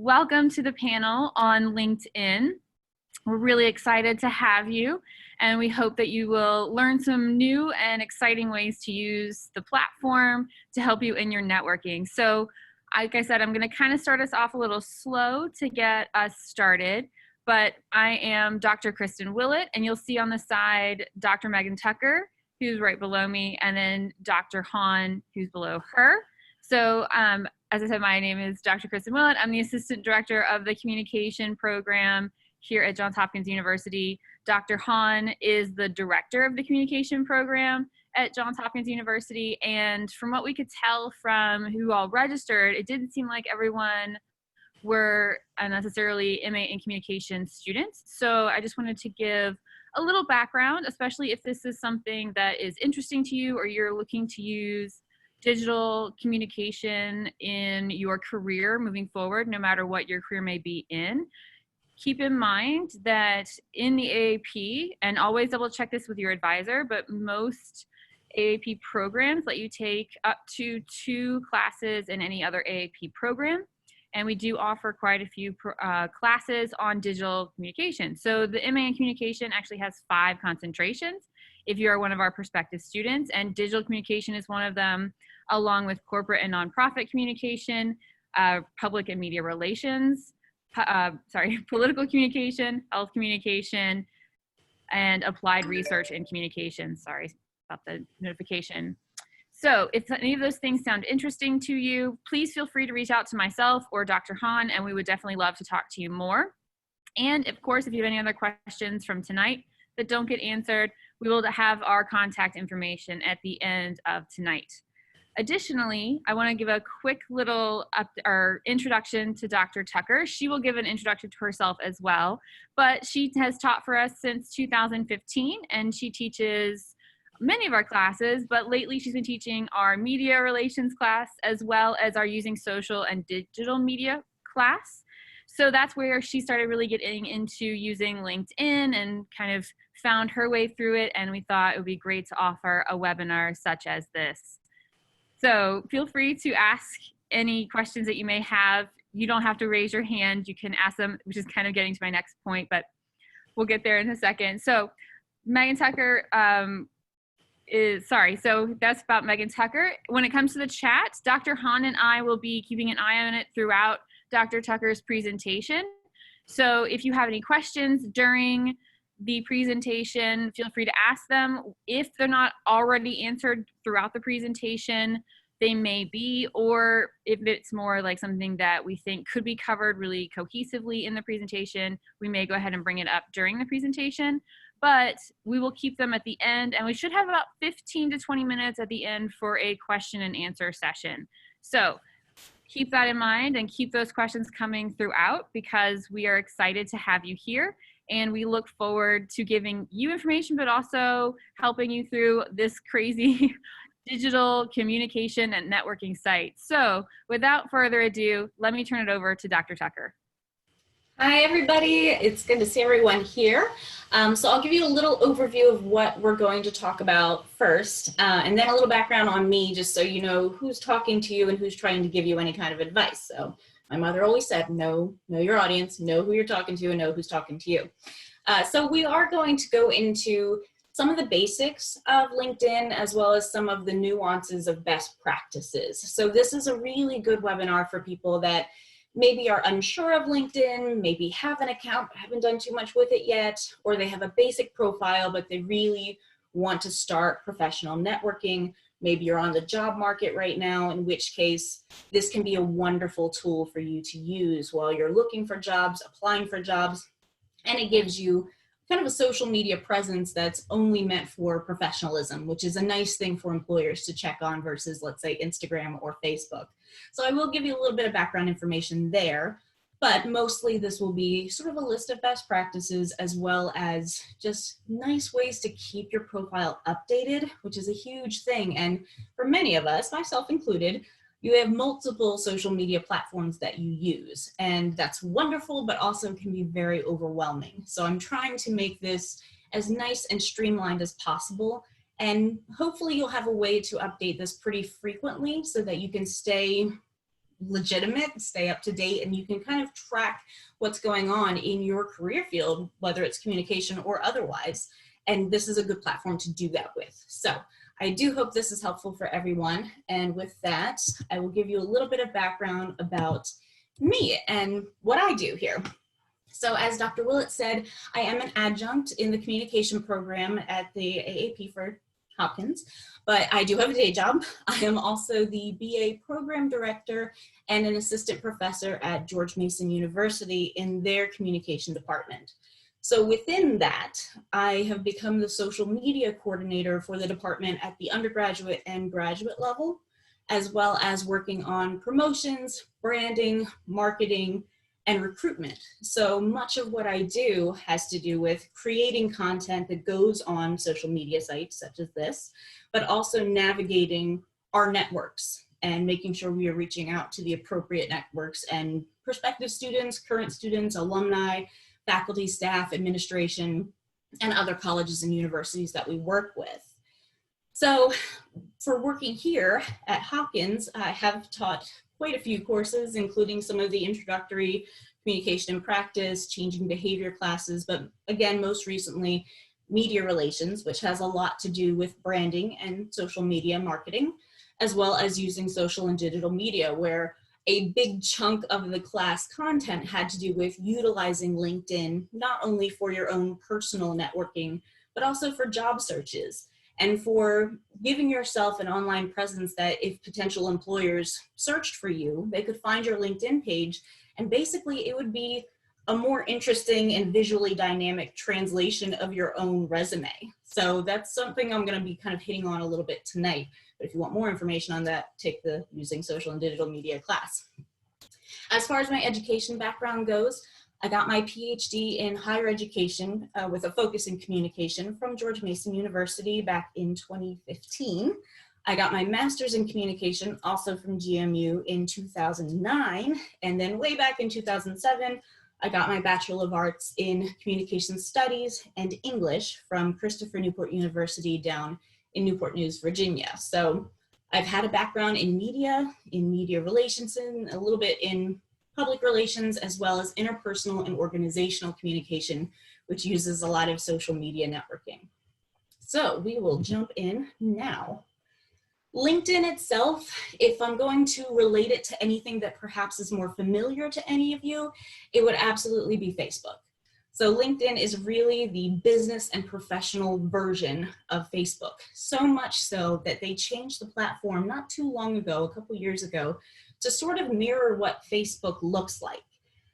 welcome to the panel on LinkedIn. We're really excited to have you, and we hope that you will learn some new and exciting ways to use the platform to help you in your networking. So, like I said, I'm going to kind of start us off a little slow to get us started, but I am Dr. Kristen Willett, and you'll see on the side Dr. Megan Tucker, who's right below me, and then Dr. Hahn, who's below her. So, as I said, my name is Dr. Kristen Willett. I'm the Assistant Director of the Communication Program here at Johns Hopkins University. Dr. Hahn is the Director of the Communication Program at Johns Hopkins University. And from what we could tell from who all registered, it didn't seem like everyone were necessarily MA in Communication students. So I just wanted to give a little background, especially if this is something that is interesting to you or you're looking to use digital communication in your career moving forward, no matter what your career may be in. Keep in mind that in the AAP, and always double check this with your advisor, but most AAP programs let you take up to 2 classes in any other AAP program. And we do offer quite a few classes on digital communication. So the MA in Communication actually has 5 concentrations if you are one of our prospective students, and digital communication is one of them, along with corporate and nonprofit communication, public and media relations, political communication, health communication, and applied research and communication. Sorry about the notification. So if any of those things sound interesting to you, please feel free to reach out to myself or Dr. Hahn, and we would definitely love to talk to you more. And of course, if you have any other questions from tonight that don't get answered, we will have our contact information at the end of tonight. Additionally, I want to give a quick little introduction to Dr. Tucker. She will give an introduction to herself as well, but she has taught for us since 2015, and she teaches many of our classes, but lately she's been teaching our media relations class as well as our using social and digital media class. So that's where she started really getting into using LinkedIn and kind of found her way through it, and we thought it would be great to offer a webinar such as this. So feel free to ask any questions that you may have. You don't have to raise your hand. You can ask them, which is kind of getting to my next point, but we'll get there in a second. So Megan Tucker so that's about Megan Tucker. When it comes to the chat, Dr. Hahn and I will be keeping an eye on it throughout Dr. Tucker's presentation. So if you have any questions during the presentation, feel free to ask them. If they're not already answered throughout the presentation, they may be, or if it's more like something that we think could be covered really cohesively in the presentation, we may go ahead and bring it up during the presentation. But we will keep them at the end, and we should have about 15 to 20 minutes at the end for a question and answer session. So keep that in mind and keep those questions coming throughout, because we are excited to have you here, and we look forward to giving you information, but also helping you through this crazy digital communication and networking site. So without further ado, let me turn it over to Dr. Tucker. Hi, everybody. It's good to see everyone here. So I'll give you a little overview of what we're going to talk about first, and then a little background on me, just so you know who's talking to you and who's trying to give you any kind of advice. So my mother always said, know your audience, know who you're talking to, and know who's talking to you. So we are going to go into some of the basics of LinkedIn, as well as some of the nuances of best practices. So this is a really good webinar for people that maybe are unsure of LinkedIn, maybe have an account but haven't done too much with it yet, or they have a basic profile but they really want to start professional networking. Maybe you're on the job market right now, in which case this can be a wonderful tool for you to use while you're looking for jobs, applying for jobs, and it gives you kind of a social media presence that's only meant for professionalism, which is a nice thing for employers to check on versus, let's say, Instagram or Facebook. So I will give you a little bit of background information there, but mostly this will be sort of a list of best practices, as well as just nice ways to keep your profile updated, which is a huge thing. And for many of us, myself included, you have multiple social media platforms that you use, and that's wonderful, but also can be very overwhelming. So I'm trying to make this as nice and streamlined as possible, and hopefully you'll have a way to update this pretty frequently so that you can stay legitimate, stay up to date, and you can kind of track what's going on in your career field, whether it's communication or otherwise. And this is a good platform to do that with. So I do hope this is helpful for everyone. And with that, I will give you a little bit of background about me and what I do here. So as Dr. Willett said, I am an adjunct in the communication program at the AAP for Hopkins, but I do have a day job. I am also the BA program director and an assistant professor at George Mason University in their communication department. So within that, I have become the social media coordinator for the department at the undergraduate and graduate level, as well as working on promotions, branding, marketing, and recruitment. So much of what I do has to do with creating content that goes on social media sites such as this, but also navigating our networks and making sure we are reaching out to the appropriate networks and prospective students, current students, alumni, faculty, staff, administration, and other colleges and universities that we work with. So for working here at Hopkins, I have taught quite a few courses, including some of the introductory communication and practice, changing behavior classes, but again, most recently, media relations, which has a lot to do with branding and social media marketing, as well as using social and digital media, where a big chunk of the class content had to do with utilizing LinkedIn, not only for your own personal networking, but also for job searches and for giving yourself an online presence that if potential employers searched for you, they could find your LinkedIn page, and basically it would be a more interesting and visually dynamic translation of your own resume. So that's something I'm gonna be kind of hitting on a little bit tonight. But if you want more information on that, take the Using Social and Digital Media class. As far as my education background goes, I got my PhD in higher education with a focus in communication from George Mason University back in 2015. I got my master's in communication also from GMU in 2009. And then way back in 2007, I got my Bachelor of Arts in Communication Studies and English from Christopher Newport University down in Newport News, Virginia. So I've had a background in media relations, and a little bit in public relations, as well as interpersonal and organizational communication, which uses a lot of social media networking. So we will jump in now. LinkedIn itself, if I'm going to relate it to anything that perhaps is more familiar to any of you, it would absolutely be Facebook. So LinkedIn is really the business and professional version of Facebook, so much so that they changed the platform not too long ago, a couple years ago, to sort of mirror what Facebook looks like.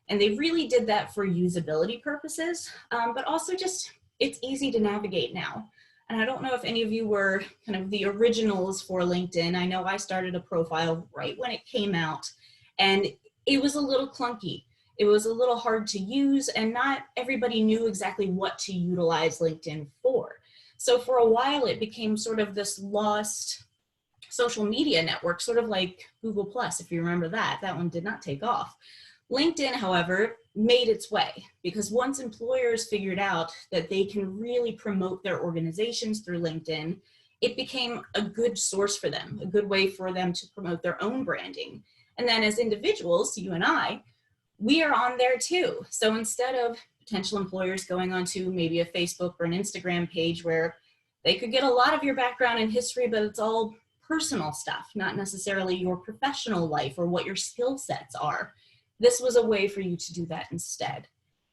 And they really did that for usability purposes, but also just it's easy to navigate now. And I don't know if any of you were kind of the originals for LinkedIn. I know I started a profile right when it came out, and it was a little clunky. It was a little hard to use, and not everybody knew exactly what to utilize LinkedIn for. So for a while, it became sort of this lost social media network, sort of like Google Plus, if you remember that. That one did not take off. LinkedIn, however, made its way, because once employers figured out that they can really promote their organizations through LinkedIn, it became a good source for them, a good way for them to promote their own branding. And then as individuals, you and I, we are on there too. So instead of potential employers going onto maybe a Facebook or an Instagram page where they could get a lot of your background and history, but it's all personal stuff, not necessarily your professional life or what your skill sets are, this was a way for you to do that instead.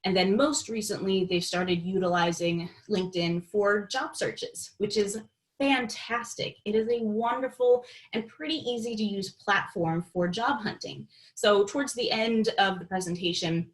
And then most recently, they've started utilizing LinkedIn for job searches, which is fantastic. It is a wonderful and pretty easy to use platform for job hunting. So towards the end of the presentation,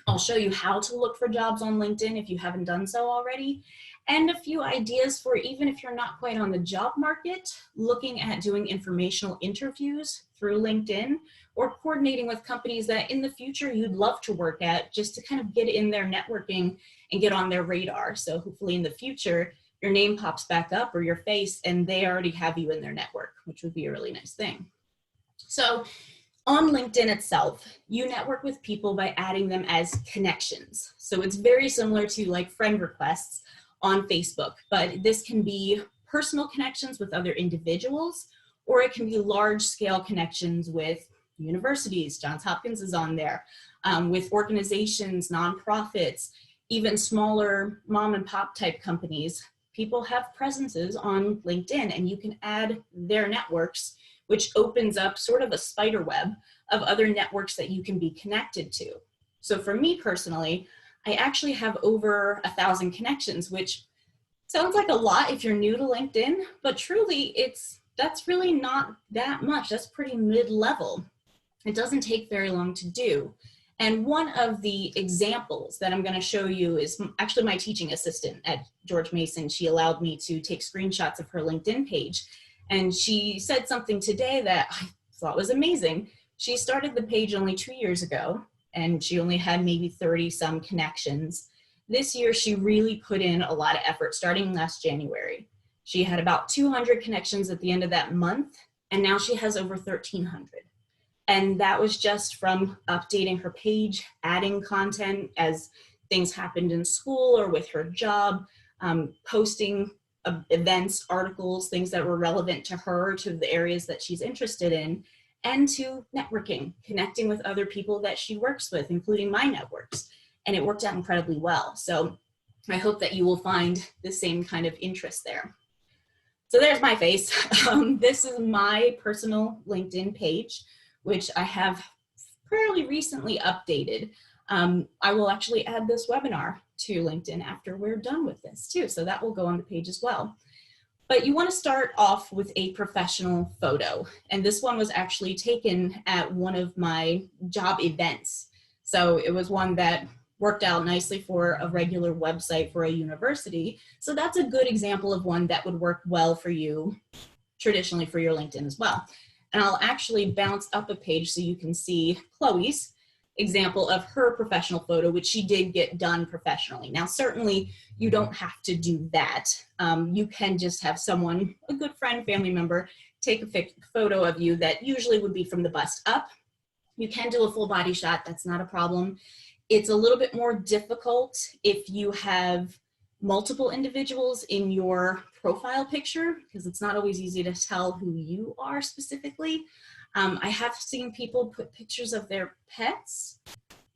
I'll show you how to look for jobs on LinkedIn if you haven't done so already, and a few ideas for even if you're not quite on the job market, looking at doing informational interviews through LinkedIn or coordinating with companies that in the future you'd love to work at, just to kind of get in their networking and get on their radar. So hopefully in the future, your name pops back up or your face and they already have you in their network, which would be a really nice thing. So on LinkedIn itself, you network with people by adding them as connections. So it's very similar to like friend requests on Facebook, but this can be personal connections with other individuals, or it can be large scale connections with universities, Johns Hopkins is on there, with organizations, nonprofits, even smaller mom and pop type companies. People have presences on LinkedIn, and you can add their networks, which opens up sort of a spider web of other networks that you can be connected to. So for me personally, I actually have over 1,000 connections, which sounds like a lot if you're new to LinkedIn, but truly that's really not that much. That's pretty mid-level. It doesn't take very long to do. And one of the examples that I'm going to show you is actually my teaching assistant at George Mason. She allowed me to take screenshots of her LinkedIn page. And she said something today that I thought was amazing. She started the page only 2 years ago, and she only had maybe 30 some connections. This year, she really put in a lot of effort starting last January. She had about 200 connections at the end of that month, and now she has over 1,300. And that was just from updating her page, adding content as things happened in school or with her job, posting events, articles, things that were relevant to her, to the areas that she's interested in, and to networking, connecting with other people that she works with, including my networks. And it worked out incredibly well. So I hope that you will find the same kind of interest there. So there's my face. This is my personal LinkedIn page, which I have fairly recently updated. I will actually add this webinar to LinkedIn after we're done with this too, so that will go on the page as well. But you want to start off with a professional photo, and this one was actually taken at one of my job events. So it was one that worked out nicely for a regular website for a university. So that's a good example of one that would work well for you traditionally for your LinkedIn as well. And I'll actually bounce up a page so you can see Chloe's example of her professional photo, which she did get done professionally. Now, certainly you don't have to do that. You can just have someone, a good friend, family member, take a photo of you that usually would be from the bust up. You can do a full body shot, that's not a problem. It's a little bit more difficult if you have multiple individuals in your profile picture, because it's not always easy to tell who you are specifically. I have seen people put pictures of their pets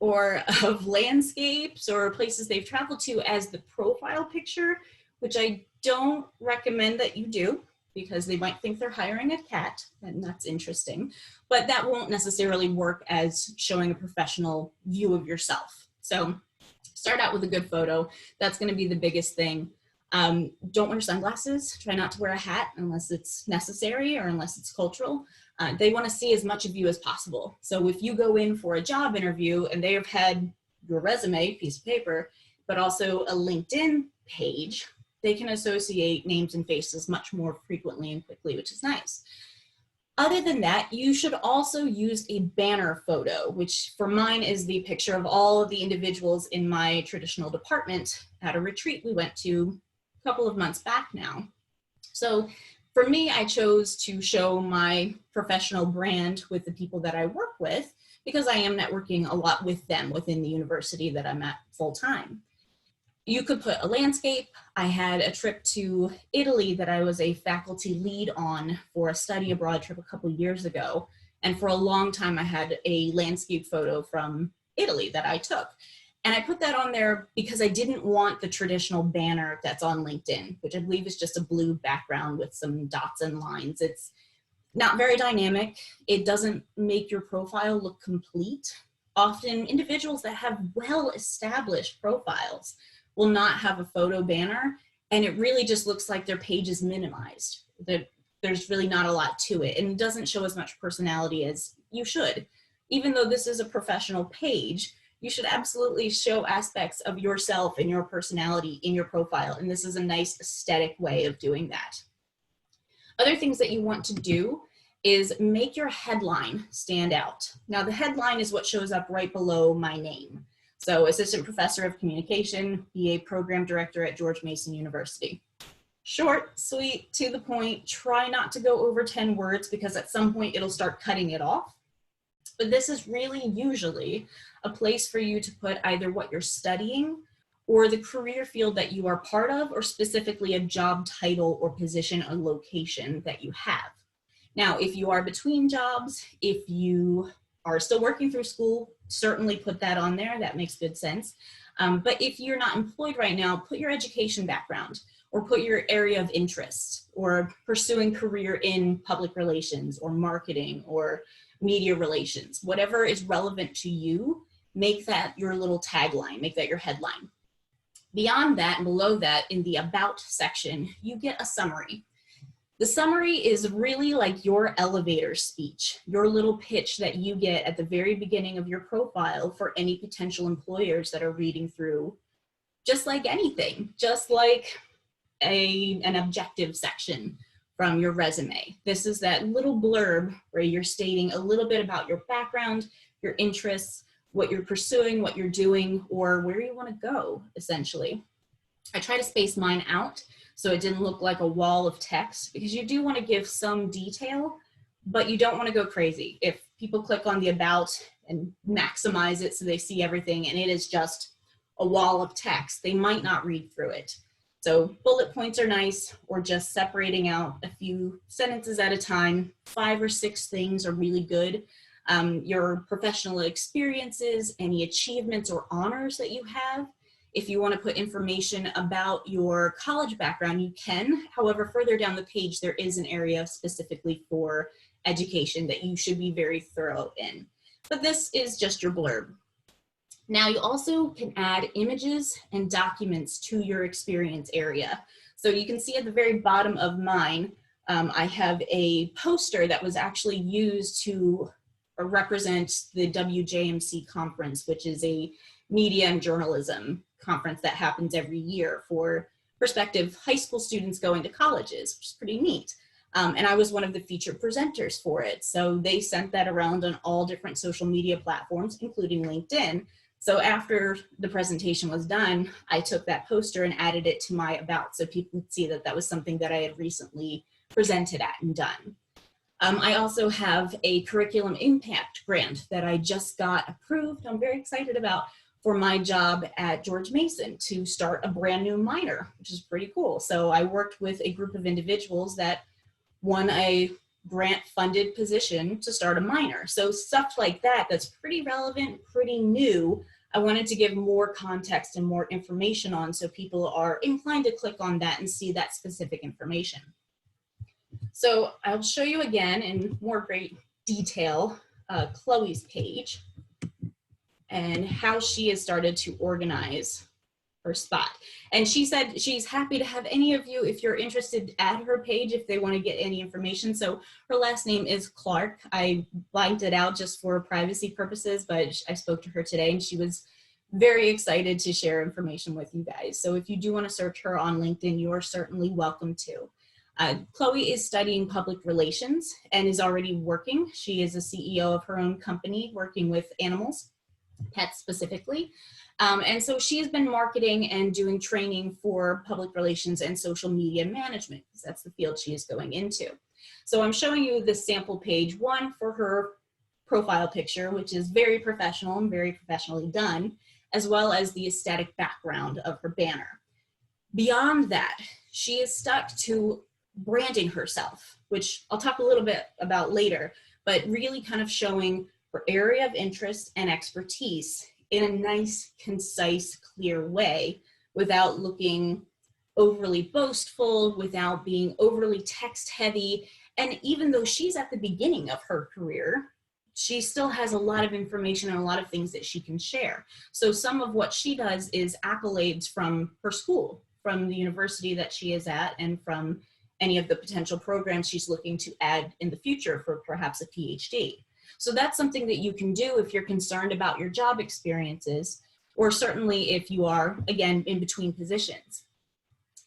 or of landscapes or places they've traveled to as the profile picture, which I don't recommend that you do, because they might think they're hiring a cat, and that's interesting, but that won't necessarily work as showing a professional view of yourself. So start out with a good photo. That's going to be the biggest thing. Don't wear sunglasses. Try not to wear a hat unless it's necessary or unless it's cultural. They want to see as much of you as possible. So if you go in for a job interview and they have had your resume, piece of paper, but also a LinkedIn page, they can associate names and faces much more frequently and quickly, which is nice. Other than that, you should also use a banner photo, which for mine is the picture of all of the individuals in my traditional department at a retreat we went to a couple of months back now. So for me, I chose to show my professional brand with the people that I work with, because I am networking a lot with them within the university that I'm at full time. You could put a landscape. I had a trip to Italy that I was a faculty lead on for a study abroad trip a couple years ago. And for a long time, I had a landscape photo from Italy that I took. And I put that on there because I didn't want the traditional banner that's on LinkedIn, which I believe is just a blue background with some dots and lines. It's not very dynamic. It doesn't make your profile look complete. Often individuals that have well-established profiles will not have a photo banner, and it really just looks like their page is minimized. There's really not a lot to it, and it doesn't show as much personality as you should. Even though this is a professional page, you should absolutely show aspects of yourself and your personality in your profile, and this is a nice aesthetic way of doing that. Other things that you want to do is make your headline stand out. Now, the headline is what shows up right below my name. So Assistant Professor of Communication, BA Program Director at George Mason University. Short, sweet, to the point. Try not to go over 10 words because at some point it'll start cutting it off. But this is really usually a place for you to put either what you're studying or the career field that you are part of, or specifically a job title or position or location that you have. Now, if you are between jobs, if you are still working through school, certainly put that on there. That makes good sense. But if you're not employed right now, put your education background or put your area of interest or pursuing career in public relations or marketing or media relations. Whatever is relevant to you, make that your little tagline, make that your headline. Beyond that and below that, in the About section, you get a summary. The summary is really like your elevator speech, your little pitch that you get at the very beginning of your profile for any potential employers that are reading through, just like anything, just like an objective section from your resume. This is that little blurb where you're stating a little bit about your background, your interests, what you're pursuing, what you're doing, or where you want to go, essentially. I try to space mine out so it didn't look like a wall of text, because you do want to give some detail, but you don't want to go crazy. If people click on the About and maximize it so they see everything and it is just a wall of text, they might not read through it. So bullet points are nice, or just separating out a few sentences at a time. 5 or 6 things are really good. Your professional experiences, any achievements or honors that you have. If you want to put information about your college background, you can. However, further down the page, there is an area specifically for education that you should be very thorough in. But this is just your blurb. Now, you also can add images and documents to your experience area. So you can see at the very bottom of mine, I have a poster that was actually used to represent the WJMC conference, which is a media and journalism conference that happens every year for prospective high school students going to colleges, which is pretty neat. And I was one of the featured presenters for it. So they sent that around on all different social media platforms, including LinkedIn. So after the presentation was done, I took that poster and added it to my About so people could see that that was something that I had recently presented at and done. I also have a curriculum impact grant that I just got approved. I'm very excited about, for my job at George Mason to start a brand new minor, which is pretty cool. So I worked with a group of individuals that won a grant funded position to start a minor. So stuff like that, that's pretty relevant, pretty new. I wanted to give more context and more information on so people are inclined to click on that and see that specific information. So I'll show you again in more great detail Chloe's page and how she has started to organize her spot. And she said she's happy to have any of you, if you're interested, at her page if they want to get any information. So her last name is Clark. I blanked it out just for privacy purposes, but I spoke to her today and she was very excited to share information with you guys. So if you do want to search her on LinkedIn, you are certainly welcome to. Chloe is studying public relations and is already working. She is a CEO of her own company working with animals, pets specifically. And so she has been marketing and doing training for public relations and social media management, because that's the field she is going into. So I'm showing you the sample page 1 for her profile picture, which is very professional and very professionally done, as well as the aesthetic background of her banner. Beyond that, she is stuck to branding herself, which I'll talk a little bit about later, but really kind of showing her area of interest and expertise in a nice, concise, clear way without looking overly boastful, without being overly text heavy. And even though she's at the beginning of her career, she still has a lot of information and a lot of things that she can share. So some of what she does is accolades from her school, from the university that she is at, and from any of the potential programs she's looking to add in the future for perhaps a PhD. So that's something that you can do if you're concerned about your job experiences, or certainly if you are, again, in between positions.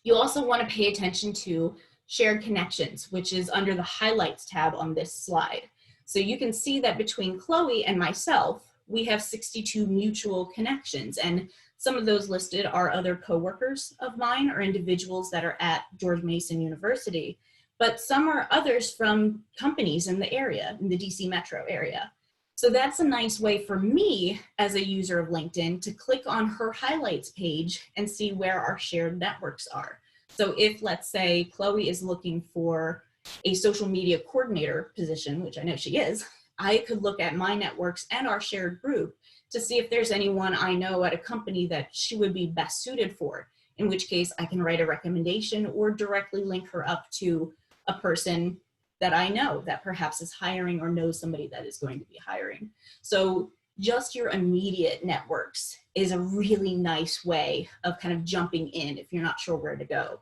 You also want to pay attention to shared connections, which is under the highlights tab on this slide. So you can see that between Chloe and myself, we have 62 mutual connections, and some of those listed are other coworkers of mine or individuals that are at George Mason University, but some are others from companies in the area, in the DC metro area. So that's a nice way for me as a user of LinkedIn to click on her highlights page and see where our shared networks are. So if, let's say, Chloe is looking for a social media coordinator position, which I know she is, I could look at my networks and our shared group to see if there's anyone I know at a company that she would be best suited for, in which case I can write a recommendation or directly link her up to a person that I know that perhaps is hiring or knows somebody that is going to be hiring. So just your immediate networks is a really nice way of kind of jumping in if you're not sure where to go.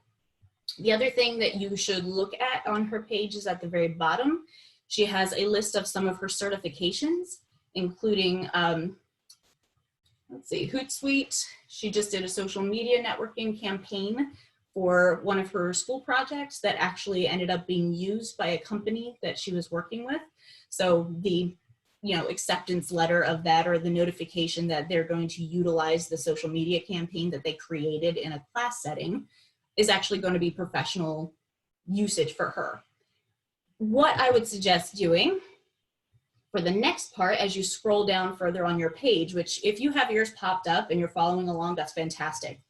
The other thing that you should look at on her page is at the very bottom. She has a list of some of her certifications, including, let's see, Hootsuite. She just did a social media networking campaign for one of her school projects that actually ended up being used by a company that she was working with. So the acceptance letter of that, or the notification that they're going to utilize the social media campaign that they created in a class setting, is actually going to be professional usage for her. What I would suggest doing for the next part, as you scroll down further on your page, which if you have yours popped up and you're following along, that's fantastic.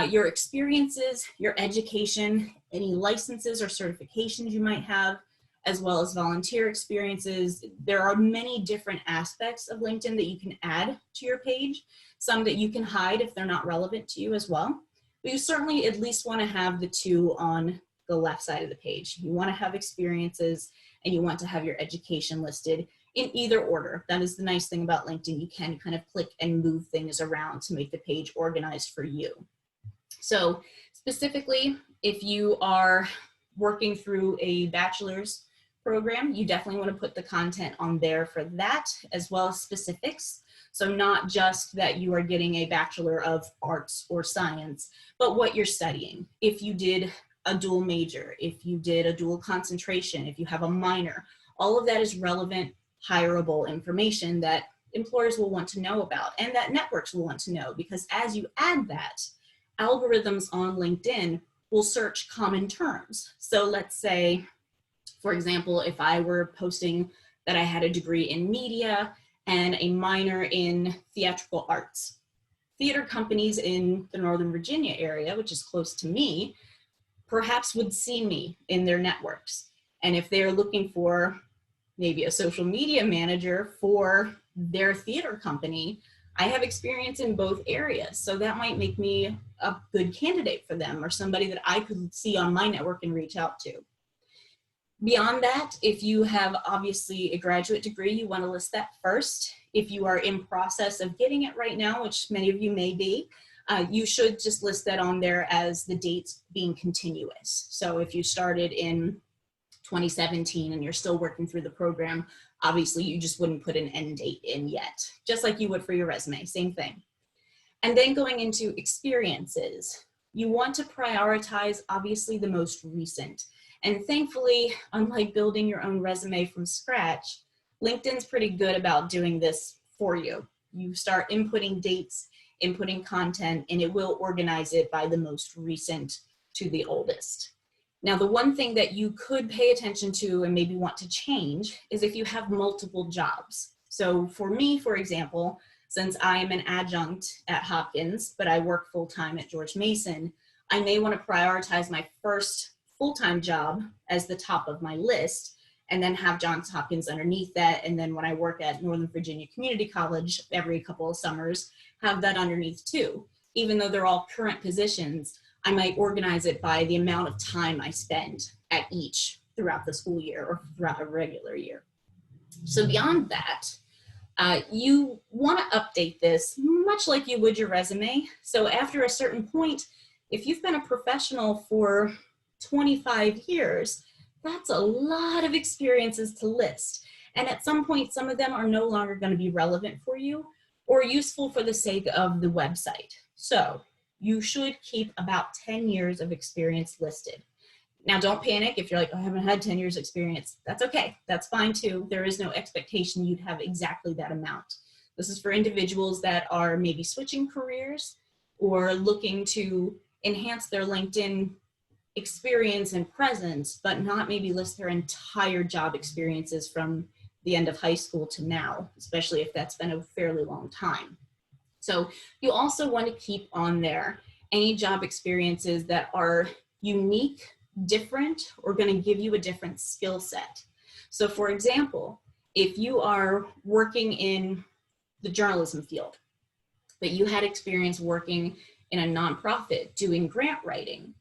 Your experiences, your education, any licenses or certifications you might have, as well as volunteer experiences. There are many different aspects of LinkedIn that you can add to your page, some that you can hide if they're not relevant to you as well. But you certainly at least want to have the two on the left side of the page. You want to have experiences and you want to have your education listed in either order. That is the nice thing about LinkedIn. You can kind of click and move things around to make the page organized for you. So specifically, if you are working through a bachelor's program, you definitely want to put the content on there for that, as well as specifics. So not just that you are getting a Bachelor of Arts or Science, but what you're studying. If you did a dual major, if you did a dual concentration, if you have a minor, all of that is relevant, hireable information that employers will want to know about and that networks will want to know, because as you add that, algorithms on LinkedIn will search common terms. So let's say, for example, if I were posting that I had a degree in media and a minor in theatrical arts, theater companies in the Northern Virginia area, which is close to me, perhaps would see me in their networks. And if they're looking for maybe a social media manager for their theater company, I have experience in both areas. So that might make me a good candidate for them, or somebody that I could see on my network and reach out to. Beyond that, if you have obviously a graduate degree, you want to list that first. If you are in process of getting it right now, which many of you may be, you should just list that on there as the dates being continuous. So if you started in 2017 and you're still working through the program, obviously you just wouldn't put an end date in yet, just like you would for your resume, same thing. And then going into experiences, you want to prioritize obviously the most recent. And thankfully, unlike building your own resume from scratch, LinkedIn's pretty good about doing this for you. You start inputting dates, inputting content, and it will organize it by the most recent to the oldest. Now, the one thing that you could pay attention to and maybe want to change is if you have multiple jobs. So for me, for example, since I am an adjunct at Hopkins, but I work full-time at George Mason, I may want to prioritize my first full-time job as the top of my list, and then have Johns Hopkins underneath that. And then when I work at Northern Virginia Community College every couple of summers, have that underneath too. Even though they're all current positions, I might organize it by the amount of time I spend at each throughout the school year or throughout a regular year. So beyond that, you want to update this much like you would your resume. So after a certain point, if you've been a professional for 25 years, that's a lot of experiences to list. And at some point, some of them are no longer going to be relevant for you or useful for the sake of the website. So you should keep about 10 years of experience listed. Now, don't panic if you're like, oh, I haven't had 10 years experience. That's okay. That's fine too. There is no expectation you'd have exactly that amount. This is for individuals that are maybe switching careers or looking to enhance their LinkedIn experience and presence, but not maybe list their entire job experiences from the end of high school to now, especially if that's been a fairly long time. So you also want to keep on there any job experiences that are unique different or going to give you a different skill set. So for example, if you are working in the journalism field, but you had experience working in a nonprofit doing grant writing,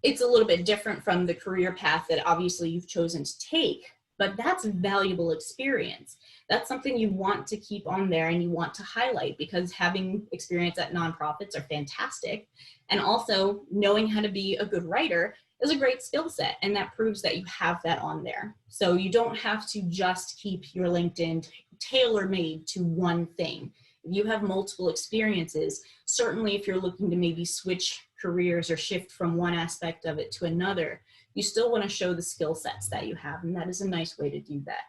it's a little bit different from the career path that obviously you've chosen to take, but that's valuable experience. That's something you want to keep on there and you want to highlight, because having experience at nonprofits are fantastic. And also knowing how to be a good writer is a great skill set, and that proves that you have that on there. So you don't have to just keep your LinkedIn tailor-made to one thing. If you have multiple experiences, certainly if you're looking to maybe switch careers or shift from one aspect of it to another, you still want to show the skill sets that you have, and that is a nice way to do that.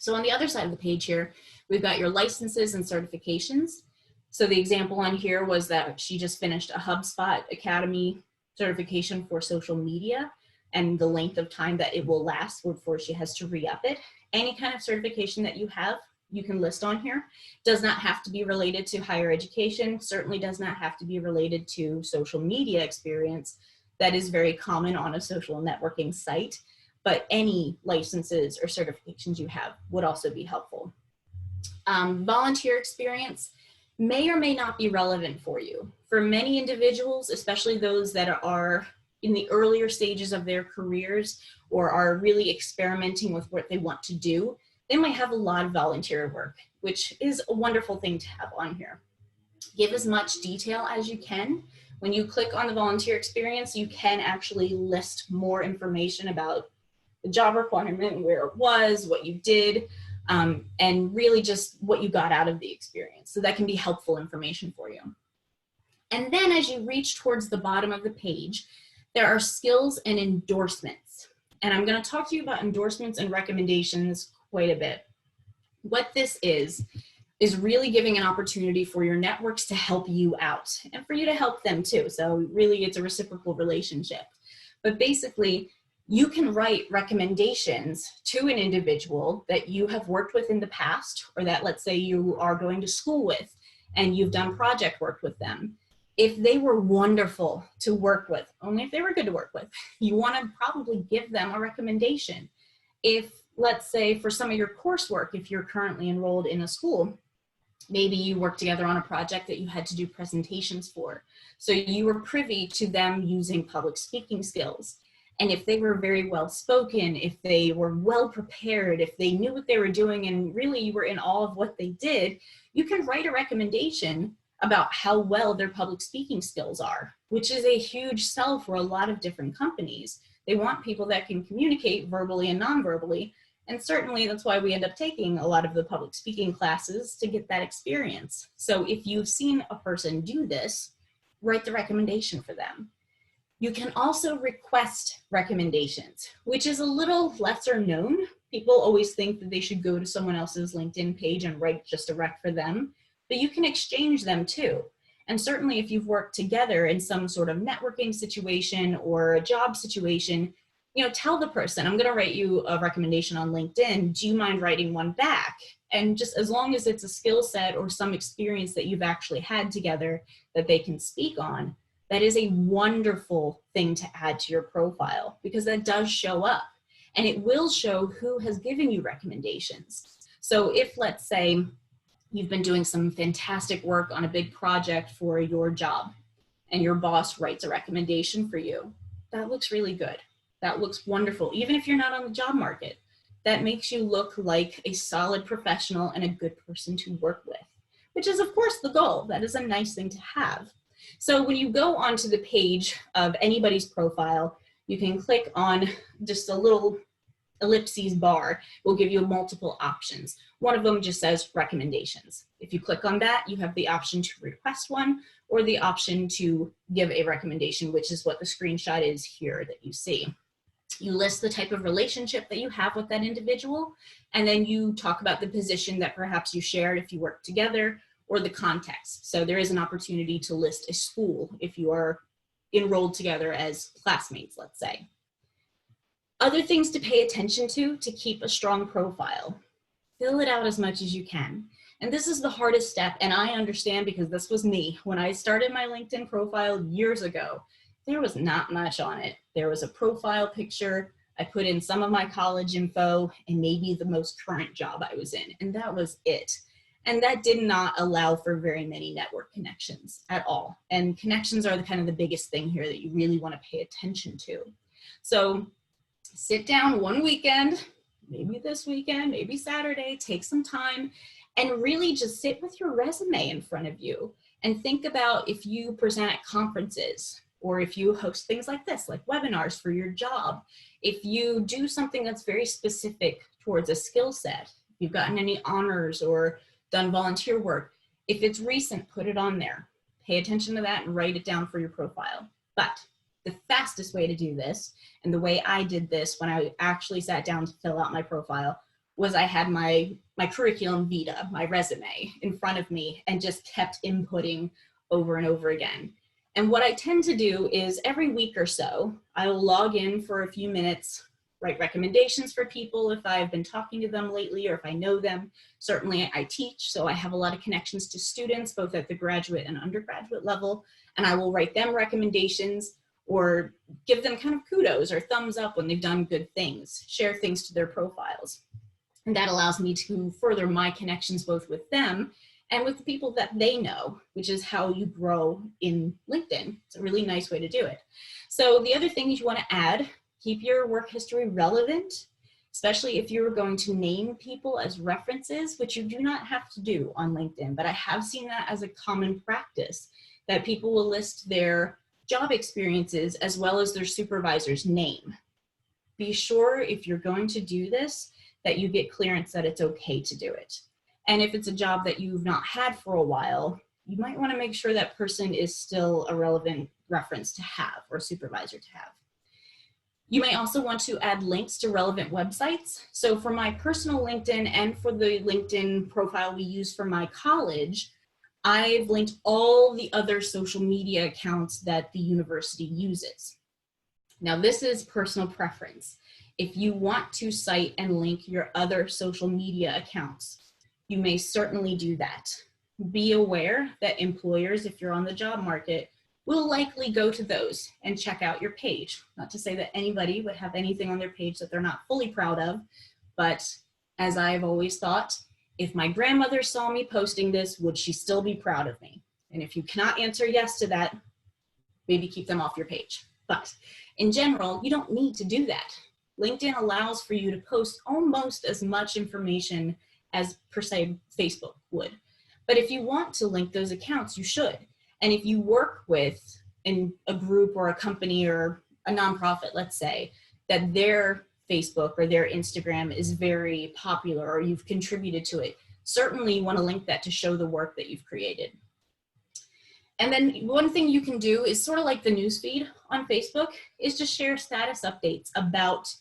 So on the other side of the page here, we've got your licenses and certifications. So the example on here was that she just finished a HubSpot Academy certification for social media, and the length of time that it will last before she has to re-up it. Any kind of certification that you have, you can list on here. Does not have to be related to higher education, certainly does not have to be related to social media experience. That is very common on a social networking site, but any licenses or certifications you have would also be helpful. Volunteer experience may or may not be relevant for you. For many individuals, especially those that are in the earlier stages of their careers or are really experimenting with what they want to do, they might have a lot of volunteer work, which is a wonderful thing to have on here. Give as much detail as you can. When you click on the volunteer experience, you can actually list more information about the job requirement, where it was, what you did, and really just what you got out of the experience. So that can be helpful information for you. And then as you reach towards the bottom of the page, there are skills and endorsements. And I'm going to talk to you about endorsements and recommendations quite a bit. What this is really giving an opportunity for your networks to help you out and for you to help them too. So really it's a reciprocal relationship. But basically, you can write recommendations to an individual that you have worked with in the past, or that let's say you are going to school with and you've done project work with them. If they were wonderful to work with, only if they were good to work with, you want to probably give them a recommendation. If, let's say, for some of your coursework, if you're currently enrolled in a school, maybe you worked together on a project that you had to do presentations for. So you were privy to them using public speaking skills. And if they were very well spoken, if they were well prepared, if they knew what they were doing and really you were in awe of what they did, you can write a recommendation about how well their public speaking skills are, which is a huge sell for a lot of different companies. They want people that can communicate verbally and non-verbally. And certainly that's why we end up taking a lot of the public speaking classes, to get that experience. So if you've seen a person do this, write the recommendation for them. You can also request recommendations, which is a little lesser known. People always think that they should go to someone else's LinkedIn page and write just a rec for them, but you can exchange them too. And certainly if you've worked together in some sort of networking situation or a job situation, you know, tell the person, I'm going to write you a recommendation on LinkedIn. Do you mind writing one back? And just as long as it's a skill set or some experience that you've actually had together that they can speak on, that is a wonderful thing to add to your profile, because that does show up and it will show who has given you recommendations. So if, let's say, you've been doing some fantastic work on a big project for your job and your boss writes a recommendation for you, that looks really good. That looks wonderful. Even if you're not on the job market, that makes you look like a solid professional and a good person to work with, which is of course the goal. That is a nice thing to have. So when you go onto the page of anybody's profile, you can click on just a little ellipses bar. Will give you multiple options. One of them just says recommendations. If you click on that, you have the option to request one or the option to give a recommendation, which is what the screenshot is here that you see. You list the type of relationship that you have with that individual, and then you talk about the position that perhaps you shared if you work together, or the context. So there is an opportunity to list a school if you are enrolled together as classmates, let's say. Other things to pay attention to keep a strong profile. Fill it out as much as you can. And this is the hardest step, and I understand because this was me. When I started my LinkedIn profile years ago, there was not much on it. There was a profile picture. I put in some of my college info and maybe the most current job I was in, and that was it. And that did not allow for very many network connections at all. And connections are the kind of the biggest thing here that you really want to pay attention to. So sit down one weekend, maybe this weekend, maybe Saturday, take some time and really just sit with your resume in front of you and think about if you present at conferences or if you host things like this, like webinars for your job, if you do something that's very specific towards a skill set, if you've gotten any honors or done volunteer work, if it's recent, put it on there. Pay attention to that and write it down for your profile. But the fastest way to do this, and the way I did this when I actually sat down to fill out my profile, was I had my curriculum vitae, my resume, in front of me and just kept inputting over and over again. And what I tend to do is every week or so, I will log in for a few minutes, write recommendations for people if I've been talking to them lately or if I know them. Certainly I teach, so I have a lot of connections to students, both at the graduate and undergraduate level, and I will write them recommendations or give them kind of kudos or thumbs up when they've done good things, share things to their profiles. And that allows me to further my connections both with them and with the people that they know, which is how you grow in LinkedIn. It's a really nice way to do it. So the other thing you want to add, keep your work history relevant, especially if you're going to name people as references, which you do not have to do on LinkedIn, but I have seen that as a common practice, that people will list their job experiences as well as their supervisor's name. Be sure if you're going to do this, that you get clearance that it's okay to do it. And if it's a job that you've not had for a while, you might want to make sure that person is still a relevant reference to have or supervisor to have. You may also want to add links to relevant websites. So for my personal LinkedIn and for the LinkedIn profile we use for my college, I've linked all the other social media accounts that the university uses. Now this is personal preference. If you want to cite and link your other social media accounts, you may certainly do that. Be aware that employers, if you're on the job market, will likely go to those and check out your page. Not to say that anybody would have anything on their page that they're not fully proud of, but as I've always thought, if my grandmother saw me posting this, would she still be proud of me? And if you cannot answer yes to that, maybe keep them off your page. But in general, you don't need to do that. LinkedIn allows for you to post almost as much information as per se Facebook would. But if you want to link those accounts, you should. And if you work with in a group or a company or a nonprofit, let's say, that their Facebook or their Instagram is very popular or you've contributed to it, certainly you want to link that to show the work that you've created. And then one thing you can do is sort of like the newsfeed on Facebook is just share status updates about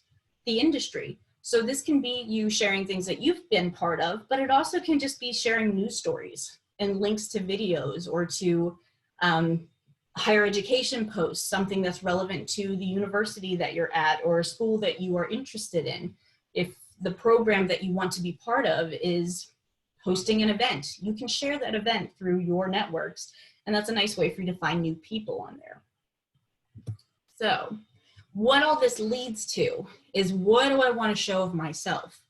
the industry. So this can be you sharing things that you've been part of, but it also can just be sharing news stories and links to videos or to higher education posts, something that's relevant to the university that you're at or a school that you are interested in. If the program that you want to be part of is hosting an event, you can share that event through your networks. And that's a nice way for you to find new people on there. So what all this leads to is, what do I want to show of myself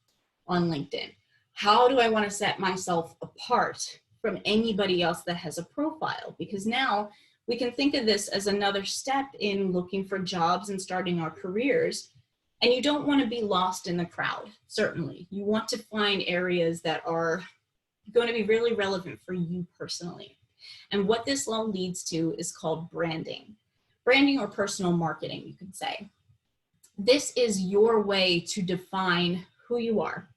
on LinkedIn? How do I want to set myself apart from anybody else that has a profile? Because now we can think of this as another step in looking for jobs and starting our careers. And you don't want to be lost in the crowd, certainly. You want to find areas that are going to be really relevant for you personally. And what this all leads to is called branding. Branding or personal marketing, you could say. This is your way to define who you are,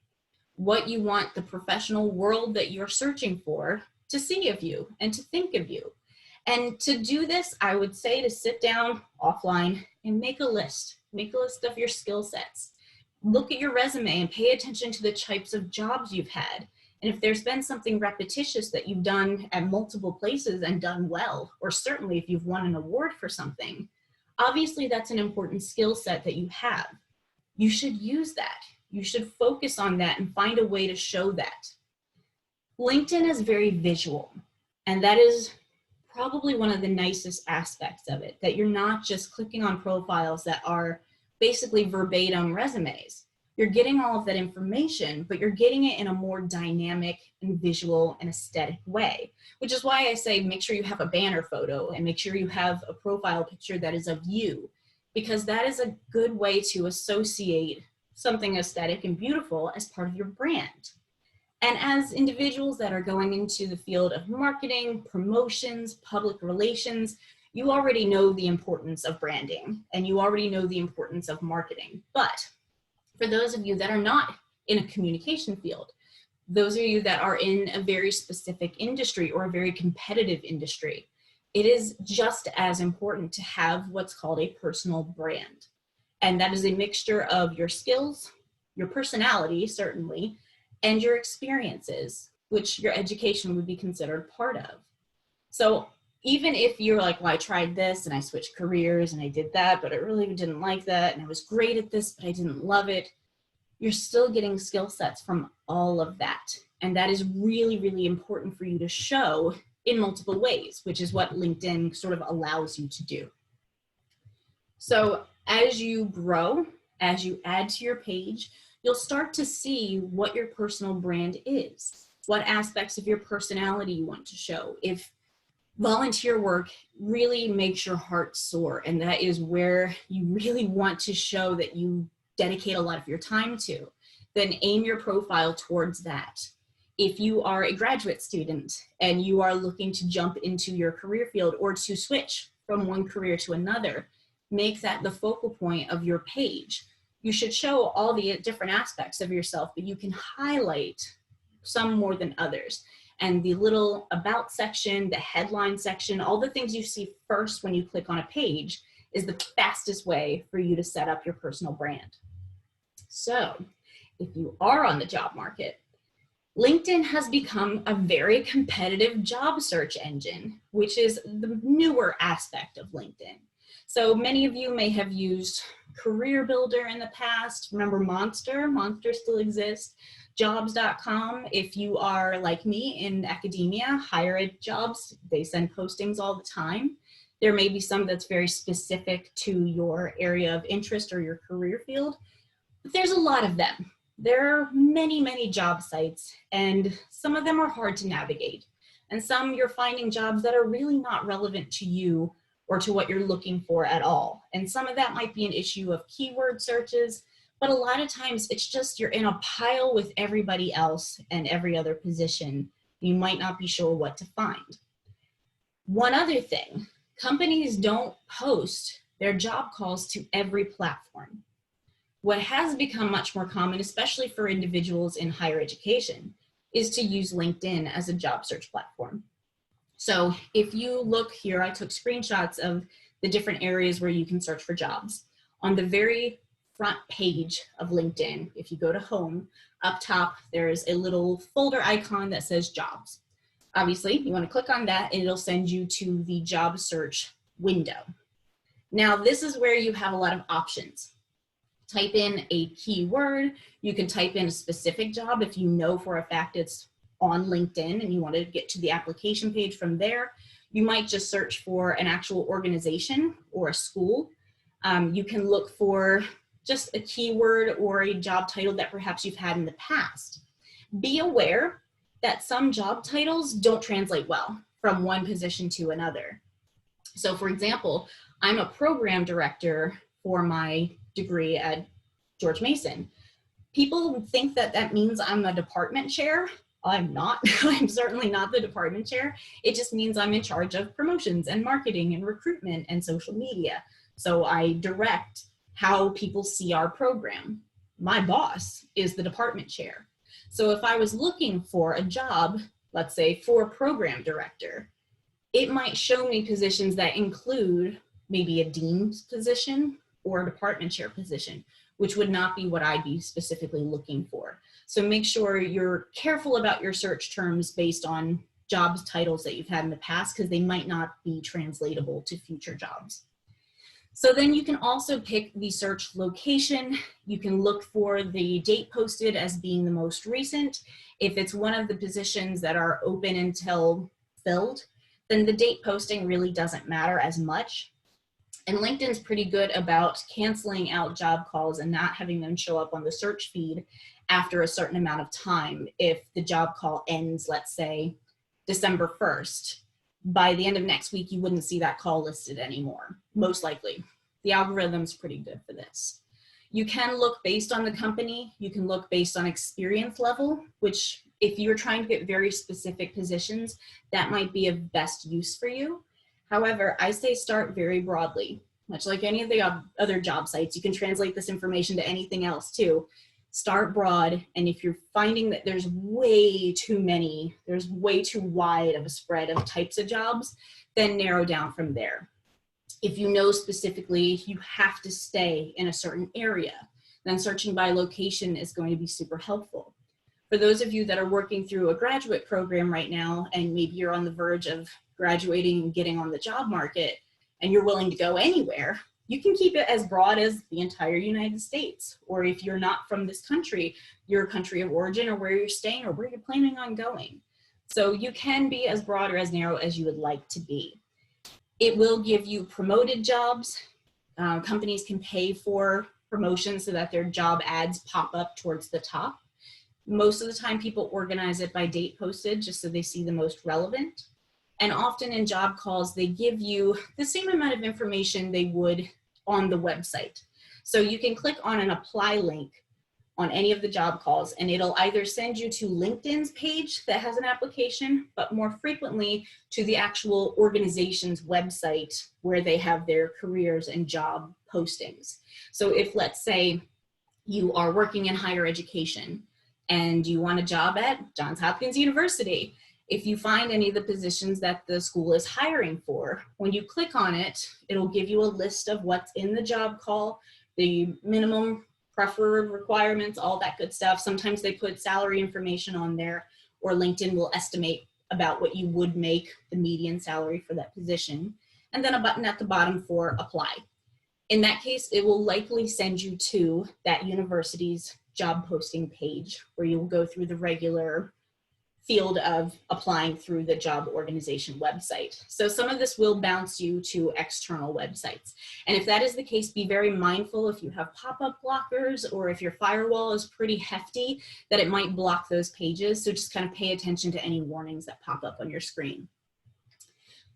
what you want the professional world that you're searching for to see of you and to think of you. And to do this, I would say to sit down offline and make a list. Make a list of your skill sets. Look at your resume and pay attention to the types of jobs you've had. And if there's been something repetitious that you've done at multiple places and done well, or certainly if you've won an award for something, obviously that's an important skill set that you have. You should use that. You should focus on that and find a way to show that. LinkedIn is very visual, and that is probably one of the nicest aspects of it, that you're not just clicking on profiles that are basically verbatim resumes. You're getting all of that information, but you're getting it in a more dynamic and visual and aesthetic way, which is why I say make sure you have a banner photo and make sure you have a profile picture that is of you, because that is a good way to associate something aesthetic and beautiful as part of your brand. And as individuals that are going into the field of marketing, promotions, public relations, you already know the importance of branding and you already know the importance of marketing. But for those of you that are not in a communication field, those of you that are in a very specific industry or a very competitive industry, it is just as important to have what's called a personal brand. And that is a mixture of your skills, your personality, certainly, and your experiences, which your education would be considered part of. So even if you're like, well, I tried this and I switched careers and I did that, but I really didn't like that, and I was great at this, but I didn't love it, you're still getting skill sets from all of that. And that is really, really important for you to show in multiple ways, which is what LinkedIn sort of allows you to do. So as you grow, as you add to your page, you'll start to see what your personal brand is, what aspects of your personality you want to show. If volunteer work really makes your heart soar, and that is where you really want to show that you dedicate a lot of your time to, then aim your profile towards that. If you are a graduate student and you are looking to jump into your career field or to switch from one career to another, make that the focal point of your page. You should show all the different aspects of yourself, but you can highlight some more than others. And the little about section, the headline section, all the things you see first when you click on a page is the fastest way for you to set up your personal brand. So if you are on the job market, LinkedIn has become a very competitive job search engine, which is the newer aspect of LinkedIn. So many of you may have used Career Builder in the past. Remember Monster? Monster still exists. Jobs.com, if you are like me in academia, higher ed jobs, they send postings all the time. There may be some that's very specific to your area of interest or your career field, but there's a lot of them. There are many, many job sites, and some of them are hard to navigate. And some you're finding jobs that are really not relevant to you or to what you're looking for at all. And some of that might be an issue of keyword searches, but a lot of times it's just you're in a pile with everybody else and every other position. You might not be sure what to find. One other thing, companies don't post their job calls to every platform. What has become much more common, especially for individuals in higher education, is to use LinkedIn as a job search platform. So if you look here, I took screenshots of the different areas where you can search for jobs. On the very front page of LinkedIn, if you go to home, up top, there's a little folder icon that says jobs. Obviously, you want to click on that and it'll send you to the job search window. Now, this is where you have a lot of options. Type in a keyword. You can type in a specific job if you know for a fact it's on LinkedIn and you want to get to the application page from there. You might just search for an actual organization or a school. You can look for just a keyword or a job title that perhaps you've had in the past. Be aware that some job titles don't translate well from one position to another. So for example, I'm a program director for my degree at George Mason. People think that that means I'm a department chair. I'm not. I'm certainly not the department chair. It just means I'm in charge of promotions and marketing and recruitment and social media. So I direct how people see our program. My boss is the department chair. So if I was looking for a job, let's say for program director, it might show me positions that include maybe a dean's position or a department chair position, which would not be what I'd be specifically looking for. So make sure you're careful about your search terms based on jobs titles that you've had in the past, because they might not be translatable to future jobs. So then you can also pick the search location. You can look for the date posted as being the most recent. If it's one of the positions that are open until filled, then the date posting really doesn't matter as much. And LinkedIn's pretty good about canceling out job calls and not having them show up on the search feed after a certain amount of time. If the job call ends, let's say, December 1st, by the end of next week, you wouldn't see that call listed anymore, most likely. The algorithm's pretty good for this. You can look based on the company. You can look based on experience level, which if you're trying to get very specific positions, that might be of best use for you. However, I say start very broadly. Much like any of the other job sites, you can translate this information to anything else too. Start broad, and if you're finding that there's way too many, there's way too wide of a spread of types of jobs, then narrow down from there. If you know specifically you have to stay in a certain area, then searching by location is going to be super helpful. For those of you that are working through a graduate program right now, and maybe you're on the verge of graduating and getting on the job market, and you're willing to go anywhere, you can keep it as broad as the entire United States. Or if you're not from this country, your country of origin, or where you're staying, or where you're planning on going. So you can be as broad or as narrow as you would like to be. It will give you promoted jobs. Companies can pay for promotions so that their job ads pop up towards the top. Most of the time people organize it by date posted just so they see the most relevant. And often in job calls, they give you the same amount of information they would on the website. So you can click on an apply link on any of the job calls, and it'll either send you to LinkedIn's page that has an application, but more frequently to the actual organization's website where they have their careers and job postings. So if, let's say, you are working in higher education and you want a job at Johns Hopkins University, if you find any of the positions that the school is hiring for, when you click on it, it'll give you a list of what's in the job call, the minimum preferred requirements, all that good stuff. Sometimes they put salary information on there, or LinkedIn will estimate about what you would make the median salary for that position, and then a button at the bottom for apply. In that case, it will likely send you to that university's job posting page where you will go through the regular field of applying through the job organization website. So some of this will bounce you to external websites. And if that is the case, be very mindful if you have pop-up blockers or if your firewall is pretty hefty, that it might block those pages. So just kind of pay attention to any warnings that pop up on your screen.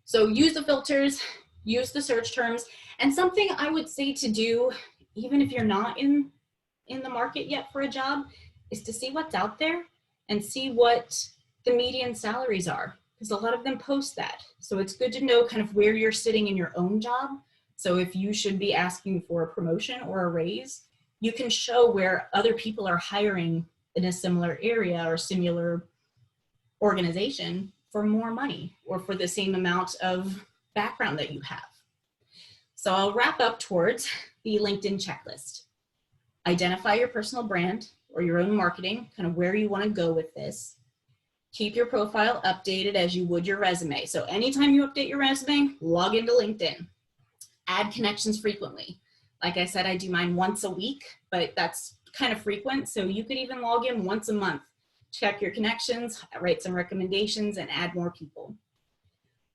So use the filters, use the search terms, and something I would say to do, even if you're not in the market yet for a job, is to see what's out there and see what the median salaries are, because a lot of them post that. So it's good to know kind of where you're sitting in your own job. So if you should be asking for a promotion or a raise, you can show where other people are hiring in a similar area or similar organization for more money or for the same amount of background that you have. So I'll wrap up towards the LinkedIn checklist. Identify your personal brand or your own marketing, kind of where you want to go with this. Keep your profile updated as you would your resume. So anytime you update your resume, log into LinkedIn. Add connections frequently. Like I said, I do mine once a week, but that's kind of frequent. So you could even log in once a month. Check your connections, write some recommendations, and add more people.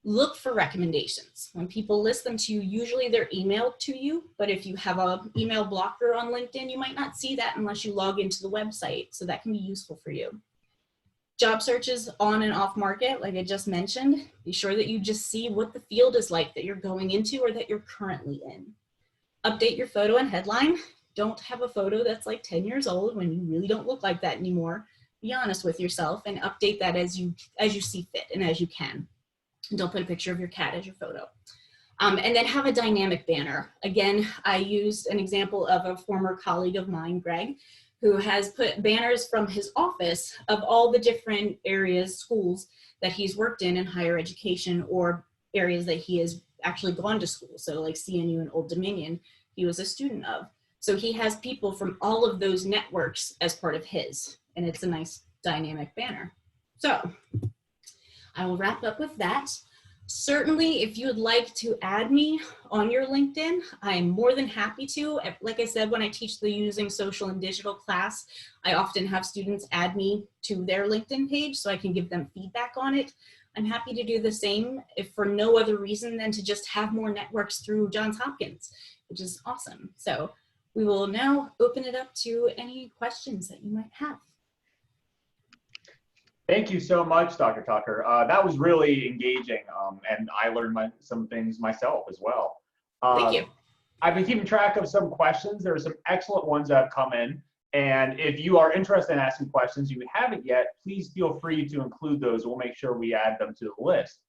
Look for recommendations. When people list them to you, usually they're emailed to you, but if you have an email blocker on LinkedIn, you might not see that unless you log into the website. So that can be useful for you. Job searches on and off market, like I just mentioned, be sure that you just see what the field is like that you're going into or that you're currently in. Update your photo and headline. Don't have a photo that's like 10 years old when you really don't look like that anymore. Be honest with yourself and update that as you see fit and as you can. And don't put a picture of your cat as your photo. And then have a dynamic banner. Again, I used an example of a former colleague of mine, Greg, who has put banners from his office of all the different areas, schools that he's worked in higher education or areas that he has actually gone to school. So like CNU and Old Dominion, he was a student of. So he has people from all of those networks as part of his, and it's a nice dynamic banner. So I will wrap up with that. Certainly, if you would like to add me on your LinkedIn, I'm more than happy to. Like I said, when I teach the Using Social and Digital class, I often have students add me to their LinkedIn page so I can give them feedback on it. I'm happy to do the same, if for no other reason than to just have more networks through Johns Hopkins, which is awesome. So we will now open it up to any questions that you might have. Thank you so much, Dr. Tucker. That was really engaging, and I learned some things myself as well. Thank you. I've been keeping track of some questions. There are some excellent ones that have come in. And if you are interested in asking questions you haven't yet, please feel free to include those. We'll make sure we add them to the list.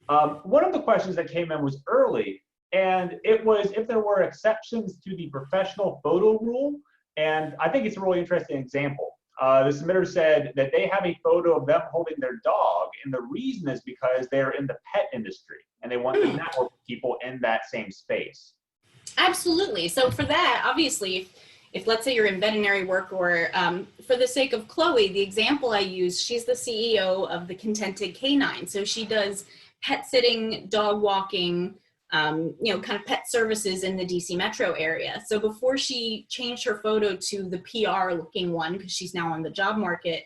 One of the questions that came in was early, and it was if there were exceptions to the professional photo rule. And I think it's a really interesting example. The submitter said that they have a photo of them holding their dog, and the reason is because they're in the pet industry and they want to network with people in that same space. Absolutely. So for that, obviously, if let's say you're in veterinary work, or for the sake of Chloe, the example I use, she's the CEO of the Contented Canine. So she does pet sitting, dog walking, kind of pet services in the DC metro area. So before she changed her photo to the PR looking one, because she's now on the job market,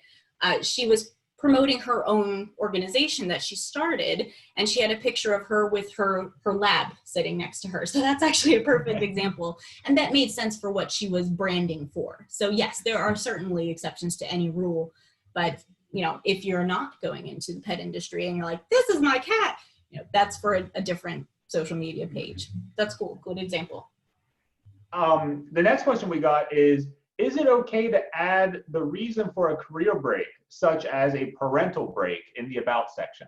she was promoting her own organization that she started, and she had a picture of her with her lab sitting next to her. So that's actually a perfect example, and that made sense for what she was branding for. So yes, there are certainly exceptions to any rule, but if you're not going into the pet industry and you're like, this is my cat, that's for a different social media page. That's cool. Good example. The next question we got is it okay to add the reason for a career break, such as a parental break, in the About section?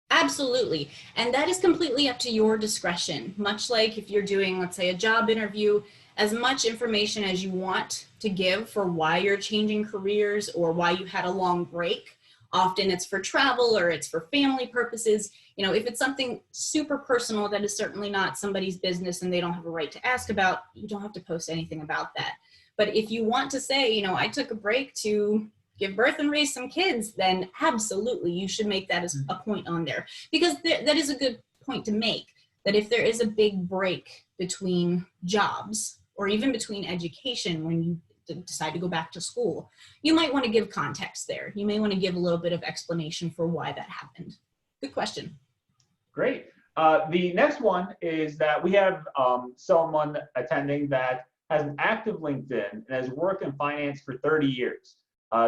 Absolutely. And that is completely up to your discretion. Much like if you're doing, let's say, a job interview, as much information as you want to give for why you're changing careers or why you had a long break. Often it's for travel or it's for family purposes. If it's something super personal that is certainly not somebody's business and they don't have a right to ask about, you don't have to post anything about that. But if you want to say, I took a break to give birth and raise some kids, then absolutely you should make that as a point on there. Because that is a good point to make, that if there is a big break between jobs or even between education when you decide to go back to school, you might want to give context there. You may want to give a little bit of explanation for why that happened. Good question. Great. The next one is that we have someone attending that has an active LinkedIn and has worked in finance for 30 years.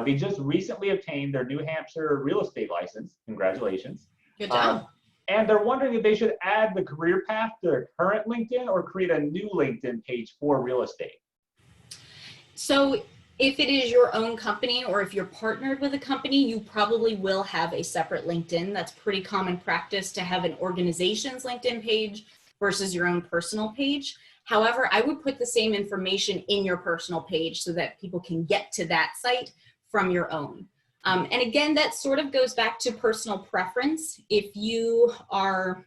They just recently obtained their New Hampshire real estate license. Congratulations. Good job. And they're wondering if they should add the career path to their current LinkedIn or create a new LinkedIn page for real estate. So if it is your own company or if you're partnered with a company, you probably will have a separate LinkedIn. That's pretty common practice to have an organization's LinkedIn page versus your own personal page. However, I would put the same information in your personal page so that people can get to that site from your own. And again, that sort of goes back to personal preference. If you are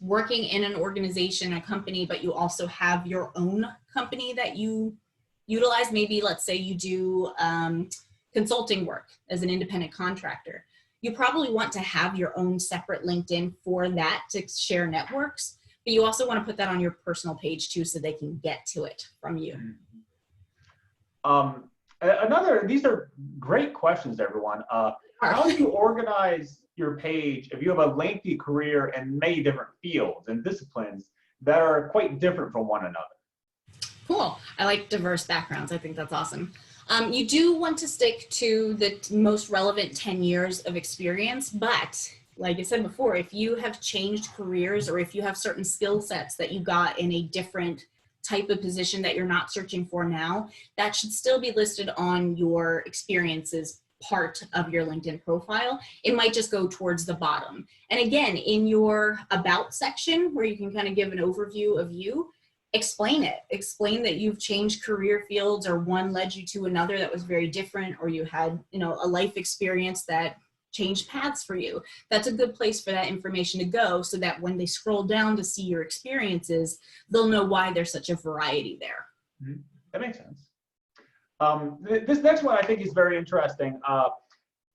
working in an organization, a company, but you also have your own company that you utilize, maybe let's say you do consulting work as an independent contractor, you probably want to have your own separate LinkedIn for that to share networks. But you also want to put that on your personal page too, so they can get to it from you. These are great questions, everyone. How do you organize your page if you have a lengthy career in many different fields and disciplines that are quite different from one another? Cool. I like diverse backgrounds. I think that's awesome. You do want to stick to the most relevant 10 years of experience, but like I said before, if you have changed careers or if you have certain skill sets that you got in a different type of position that you're not searching for now, that should still be listed on your experiences part of your LinkedIn profile. It might just go towards the bottom. And again, in your About section, where you can kind of give an overview of you, explain it. Explain that you've changed career fields or one led you to another that was very different, or you had, a life experience that changed paths for you. That's a good place for that information to go so that when they scroll down to see your experiences, they'll know why there's such a variety there. Mm-hmm. That makes sense. This next one I think is very interesting.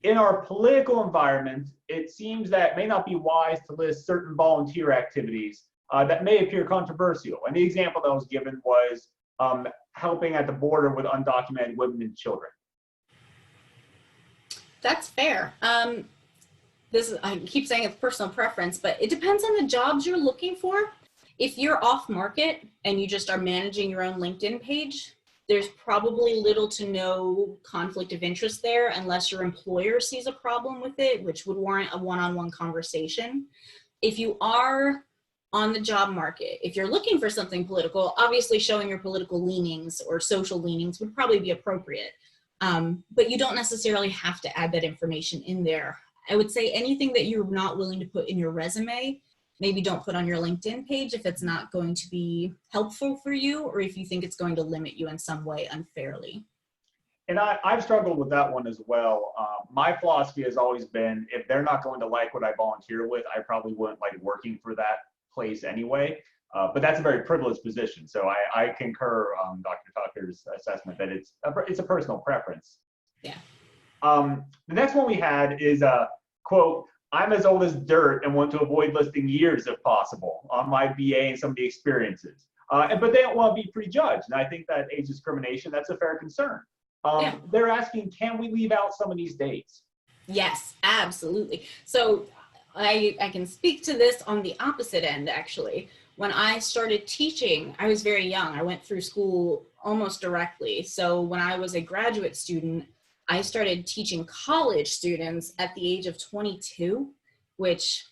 In our political environment, it seems that it may not be wise to list certain volunteer activities that may appear controversial. And the example that was given was helping at the border with undocumented women and children. That's fair. I keep saying it's personal preference, but it depends on the jobs you're looking for. If you're off market and you just are managing your own LinkedIn page, there's probably little to no conflict of interest there unless your employer sees a problem with it, which would warrant a one-on-one conversation. If you are on the job market, if you're looking for something political, obviously showing your political leanings or social leanings would probably be appropriate. But you don't necessarily have to add that information in there. I would say anything that you're not willing to put in your resume, maybe don't put on your LinkedIn page if it's not going to be helpful for you or if you think it's going to limit you in some way unfairly. And I've struggled with that one as well. My philosophy has always been, if they're not going to like what I volunteer with, I probably wouldn't like working for that place anyway. But that's a very privileged position. So I concur Dr. Tucker's assessment that it's a personal preference. Yeah. The next one we had is quote, I'm as old as dirt and want to avoid listing years if possible on my BA and some of the experiences. But they don't want to be prejudged. And I think that age discrimination, that's a fair concern. Yeah. They're asking, can we leave out some of these dates? Yes, absolutely. So I can speak to this on the opposite end, actually. When I started teaching, I was very young. I went through school almost directly. So when I was a graduate student, I started teaching college students at the age of 22, which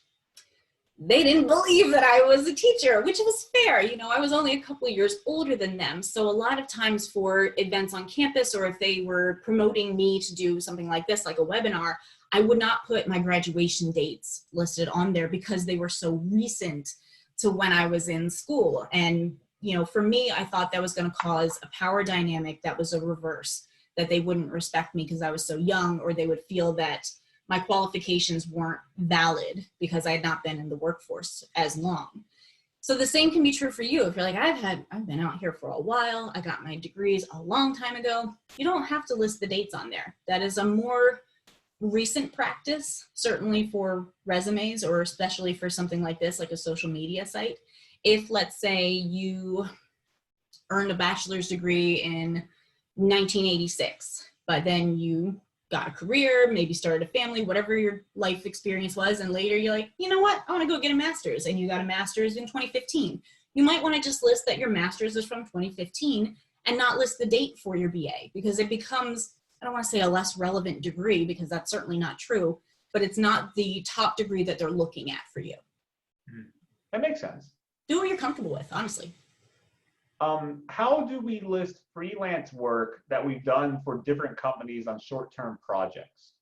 they didn't believe that I was a teacher, which was fair. You know, I was only a couple of years older than them. So a lot of times for events on campus, or if they were promoting me to do something like this, like a webinar, I would not put my graduation dates listed on there because they were so recent to when I was in school. And, you know, for me, I thought that was going to cause a power dynamic that was a reverse, that they wouldn't respect me because I was so young, or they would feel that my qualifications weren't valid because I had not been in the workforce as long. So the same can be true for you. If you're like, I've been out here for a while, I got my degrees a long time ago, you don't have to list the dates on there. That is a more recent practice, certainly for resumes, or especially for something like this, like a social media site. If, let's say, you earned a bachelor's degree in 1986, but then you got a career, maybe started a family, whatever your life experience was, and later you're like, you know what, I want to go get a master's, and you got a master's in 2015. You might want to just list that your master's is from 2015 and not list the date for your BA, because it becomes, I don't want to say a less relevant degree, because that's certainly not true, but it's not the top degree that they're looking at for you. That makes sense. Do what you're comfortable with, honestly. How do we list freelance work that we've done for different companies on short-term projects?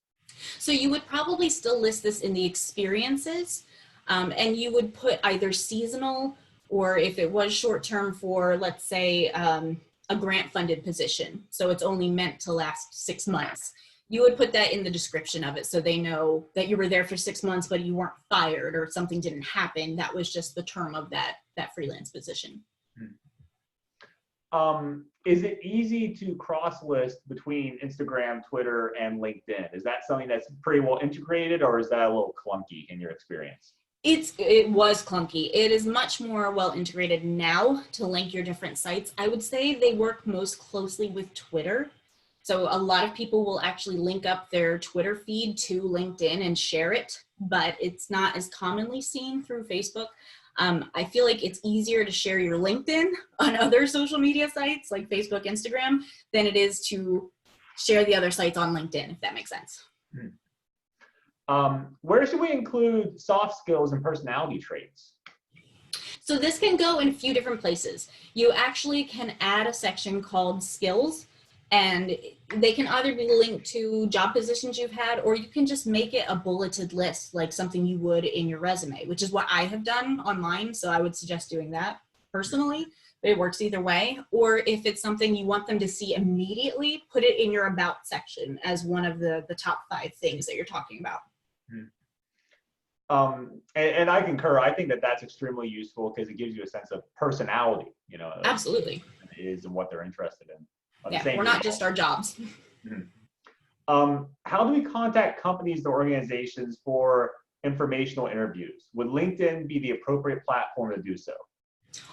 So you would probably still list this in the experiences, and you would put either seasonal, or if it was short-term for, let's say, a grant-funded position, so it's only meant to last 6 months, you would put that in the description of it so they know that you were there for 6 months, but you weren't fired or something didn't happen. That was just the term of that freelance position. Is it easy to cross-list between Instagram, Twitter, and LinkedIn? Is that something that's pretty well integrated, or is that a little clunky in your experience? It was clunky. It is much more well integrated now to link your different sites. I would say they work most closely with Twitter. So a lot of people will actually link up their Twitter feed to LinkedIn and share it, but it's not as commonly seen through Facebook. I feel like it's easier to share your LinkedIn on other social media sites like Facebook, Instagram, than it is to share the other sites on LinkedIn, if that makes sense. Where should we include soft skills and personality traits? So this can go in a few different places. You actually can add a section called skills, and they can either be linked to job positions you've had, or you can just make it a bulleted list, like something you would in your resume, which is what I have done on mine. So I would suggest doing that personally, but it works either way. Or if it's something you want them to see immediately, put it in your about section as one of the top 5 things that you're talking about. And I concur. I think that that's extremely useful because it gives you a sense of personality, you know. Absolutely. It is and what they're interested in. Yeah, we're not just our jobs. How do we contact companies or organizations for informational interviews? Would LinkedIn be the appropriate platform to do so?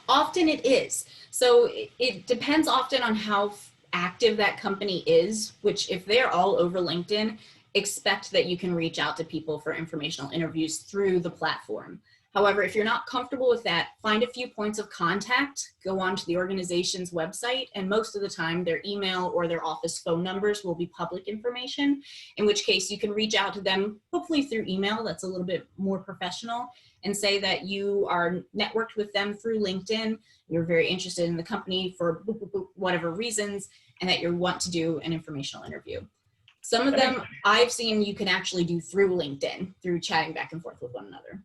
Often it is. So it depends often on how active that company is, which if they're all over LinkedIn, expect that you can reach out to people for informational interviews through the platform. However, if you're not comfortable with that, find a few points of contact, go onto the organization's website, and most of the time their email or their office phone numbers will be public information, in which case you can reach out to them, hopefully through email, that's a little bit more professional, and say that you are networked with them through LinkedIn, you're very interested in the company for whatever reasons, and that you want to do an informational interview. Some of them I've seen you can actually do through LinkedIn, through chatting back and forth with one another.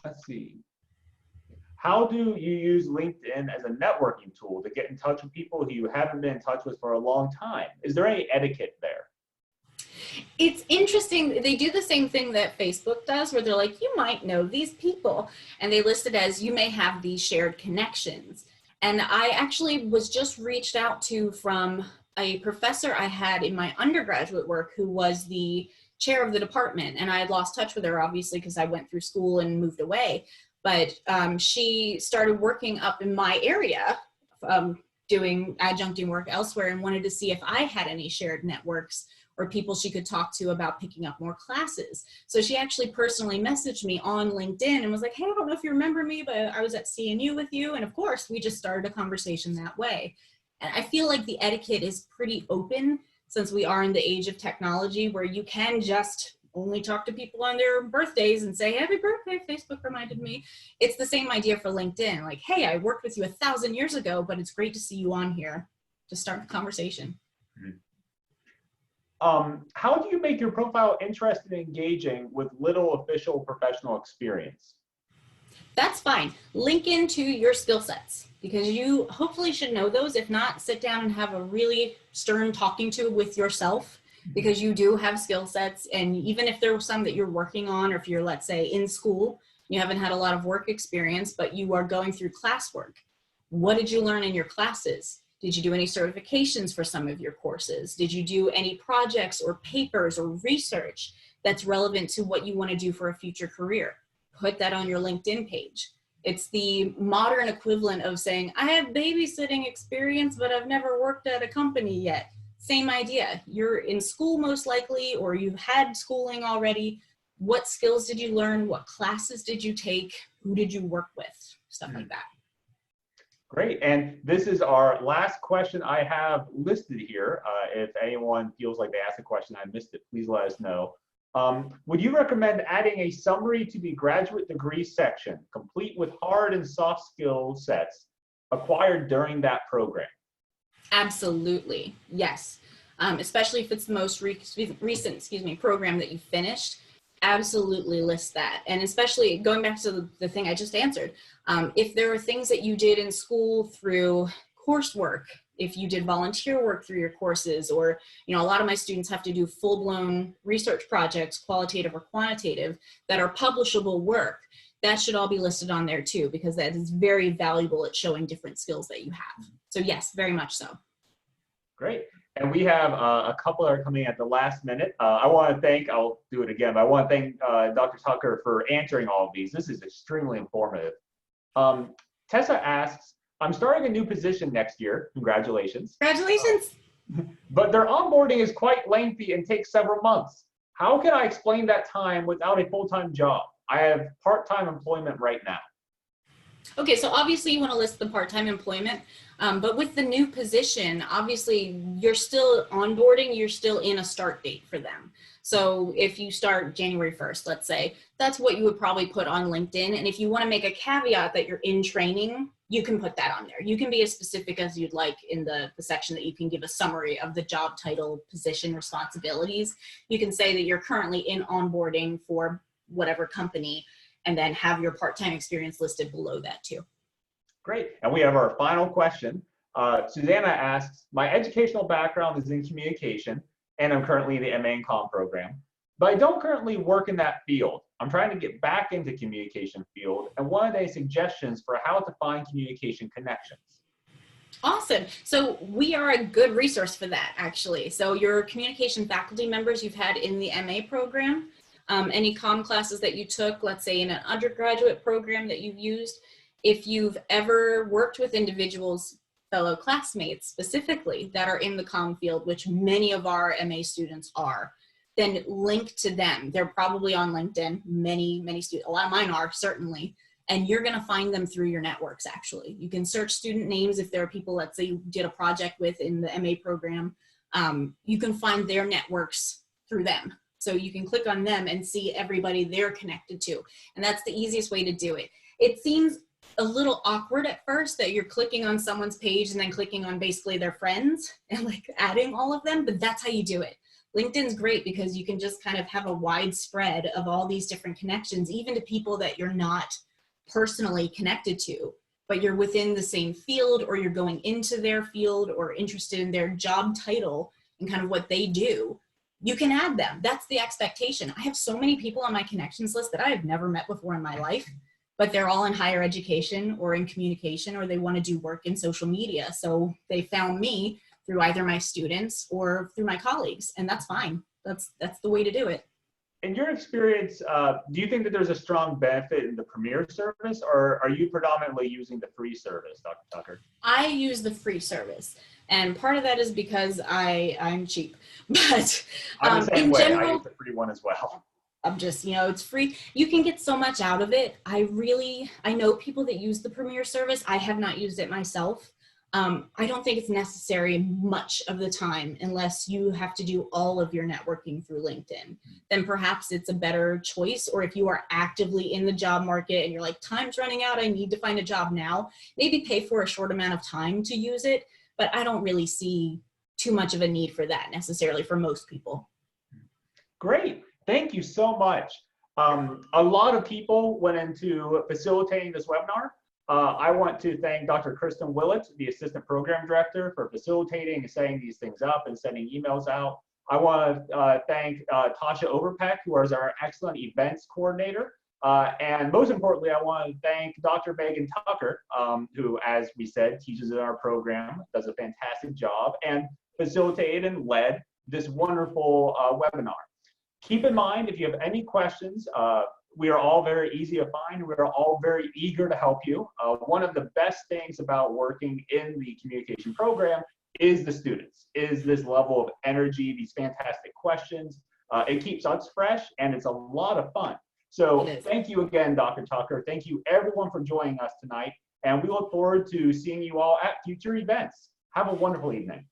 Let's see. How do you use LinkedIn as a networking tool to get in touch with people who you haven't been in touch with for a long time? Is there any etiquette there? It's interesting. They do the same thing that Facebook does, where they're like, you might know these people, and they list it as you may have these shared connections. And I actually was just reached out to from a professor I had in my undergraduate work who was the chair of the department, and I had lost touch with her obviously because I went through school and moved away, but she started working up in my area, doing adjuncting work elsewhere, and wanted to see if I had any shared networks or people she could talk to about picking up more classes. So she actually personally messaged me on LinkedIn and was like, hey, I don't know if you remember me, but I was at CNU with you. And of course, we just started a conversation that way. And I feel like the etiquette is pretty open, since we are in the age of technology where you can just only talk to people on their birthdays and say, happy birthday, Facebook reminded me. It's the same idea for LinkedIn. Like, hey, I worked with you 1,000 years ago, but it's great to see you on here to start the conversation. How do you make your profile interesting and engaging with little official professional experience? That's fine. Link into your skill sets, because you hopefully should know those. If not, sit down and have a really stern talking to with yourself, because you do have skill sets. And even if there were some that you're working on, or if you're, let's say, in school, you haven't had a lot of work experience, but you are going through classwork. What did you learn in your classes? Did you do any certifications for some of your courses? Did you do any projects or papers or research that's relevant to what you want to do for a future career? Put that on your LinkedIn page. It's the modern equivalent of saying, I have babysitting experience, but I've never worked at a company yet. Same idea. You're in school most likely, or you've had schooling already. What skills did you learn? What classes did you take? Who did you work with? Stuff like that. Great. And this is our last question I have listed here. If anyone feels like they asked a question, I missed it, please let us know. Would you recommend adding a summary to the graduate degree section, complete with hard and soft skill sets acquired during that program? Absolutely, yes. Especially if it's the most recent, program that you finished. Absolutely list that. And especially going back to the thing I just answered, if there are things that you did in school through coursework, if you did volunteer work through your courses, or, a lot of my students have to do full-blown research projects, qualitative or quantitative, that are publishable work, that should all be listed on there too, because that is very valuable at showing different skills that you have. So yes, very much so. Great. And we have a couple that are coming at the last minute. I want to thank, I'll do it again, but I want to thank Dr. Tucker for answering all of these. This is extremely informative. Tessa asks, I'm starting a new position next year. Congratulations. Congratulations. But their onboarding is quite lengthy and takes several months. How can I explain that time without a full-time job? I have part-time employment right now. Okay, so obviously you want to list the part-time employment, but with the new position, obviously you're still onboarding, you're still in a start date for them. So if you start January 1st, let's say, that's what you would probably put on LinkedIn. And if you want to make a caveat that you're in training, you can put that on there. You can be as specific as you'd like in the section that you can give a summary of the job title, position, responsibilities. You can say that you're currently in onboarding for whatever company, and then have your part-time experience listed below that too. Great. And we have our final question. Susanna asks, my educational background is in communication, and I'm currently in the MA and Comm program, but I don't currently work in that field. I'm trying to get back into communication field, and wanted any suggestions for how to find communication connections. Awesome. So we are a good resource for that, actually. So your communication faculty members you've had in the MA program, any comm classes that you took, let's say in an undergraduate program that you've used, if you've ever worked with individuals fellow classmates specifically that are in the comm field, which many of our MA students are, then link to them. They're probably on LinkedIn. Many students, a lot of mine are certainly, and you're gonna find them through your networks actually. You can search student names if there are people, let's say you did a project with in the MA program, you can find their networks through them. So you can click on them and see everybody they're connected to. And that's the easiest way to do it. It seems a little awkward at first that you're clicking on someone's page and then clicking on basically their friends and like adding all of them, but that's how you do it. LinkedIn's great because you can just kind of have a wide spread of all these different connections, even to people that you're not personally connected to, but you're within the same field or you're going into their field or interested in their job title and kind of what they do. You can add them. That's the expectation. I have so many people on my connections list that I have never met before in my life, but they're all in higher education or in communication, or they want to do work in social media. So they found me through either my students or through my colleagues, and that's fine. That's the way to do it. In your experience, do you think that there's a strong benefit in the Premier service, or are you predominantly using the free service, Dr. Tucker? I use the free service, and part of that is because I'm cheap, but I'm the same in way. general, I use the free one as well. I'm just, it's free. You can get so much out of it. I know people that use the Premier service. I have not used it myself. I don't think it's necessary much of the time unless you have to do all of your networking through LinkedIn. Then perhaps it's a better choice. Or if you are actively in the job market and you're like, time's running out, I need to find a job now, maybe pay for a short amount of time to use it. But I don't really see too much of a need for that necessarily for most people. Great. Thank you so much. A lot of people went into facilitating this webinar. I want to thank Dr. Kristen Willett, the Assistant Program Director, for facilitating and setting these things up and sending emails out. I want to thank Tasha Overpeck, who is our excellent events coordinator. And most importantly, I want to thank Dr. Megan Tucker, who, as we said, teaches in our program, does a fantastic job, and facilitated and led this wonderful webinar. Keep in mind, if you have any questions, we are all very easy to find. We are all very eager to help you. One of the best things about working in the communication program is the students, is this level of energy, these fantastic questions. It keeps us fresh and it's a lot of fun. So thank you again, Dr. Tucker. Thank you everyone for joining us tonight. And we look forward to seeing you all at future events. Have a wonderful evening.